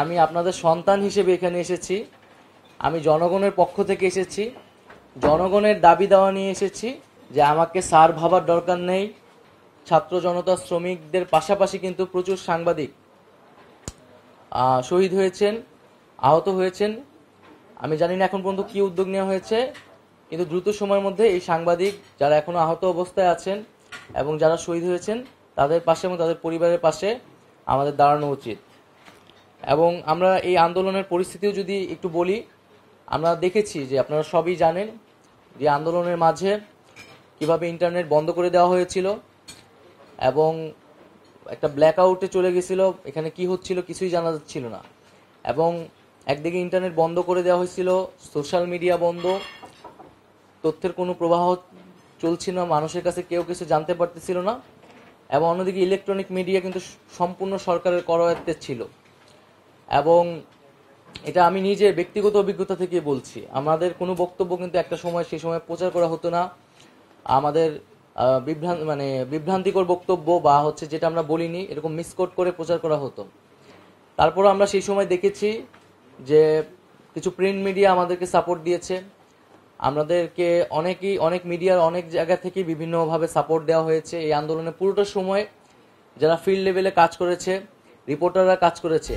আমি আপনাদের সন্তান হিসেবে এখানে এসেছি। আমি জনগণের পক্ষ থেকে এসেছি, জনগণের দাবি দেওয়া নিয়ে এসেছি যে আমাকে স্যার ভাবার দরকার নেই। ছাত্র জনতা শ্রমিকদের পাশাপাশি কিন্তু প্রচুর সাংবাদিক শহীদ হয়েছেন, আহত হয়েছেন। আমি জানি না এখন পর্যন্ত কী উদ্যোগ নেওয়া হয়েছে, কিন্তু দ্রুত সময়ের মধ্যে এই সাংবাদিক যারা এখনও আহত অবস্থায় আছেন এবং যারা শহীদ হয়েছেন তাদের পাশে এবং তাদের পরিবারের পাশে আমাদের দাঁড়ানো উচিত। এবং আমরা এই আন্দোলনের পরিস্থিতিও যদি একটু বলি, আমরা দেখেছি যে আপনারা সবই জানেন যে আন্দোলনের মাঝে কিভাবে ইন্টারনেট বন্ধ করে দেওয়া হয়েছিল এবং একটা ব্ল্যাক আউটে চলে গেছিল, এখানে কি হচ্ছিল কিছুই জানা যাচ্ছিল না। এবং একদিকে ইন্টারনেট বন্ধ করে দেওয়া হয়েছিল, সোশ্যাল মিডিয়া বন্ধ, তথ্যের কোনো প্রবাহ চলছিল না, মানুষের কাছে কেউ কিছু জানতে পারতেছিল না। এবং অন্যদিকে ইলেকট্রনিক মিডিয়া কিন্তু সম্পূর্ণ সরকারের করায়ত্তে ছিল। এবং এটা আমি নিজে ব্যক্তিগত অভিজ্ঞতা থেকে বলছি, আমাদের কোনো বক্তব্য কিন্তু একটা সময় সেই সময় প্রচার করা হতো না। আমাদের বিভ্রান্তিকর বক্তব্য বা হচ্ছে যেটা আমরা বলিনি এরকম মিসকোট করে প্রচার করা হতো। তারপরও আমরা সেই সময় দেখেছি যে কিছু প্রিন্ট মিডিয়া আমাদেরকে সাপোর্ট দিয়েছে, আমাদেরকে অনেক মিডিয়ার অনেক জায়গা থেকে বিভিন্নভাবে সাপোর্ট দেওয়া হয়েছে। এই আন্দোলনে পুরোটা সময় যারা ফিল্ড লেভেলে কাজ করেছে, রিপোর্টাররা কাজ করেছে।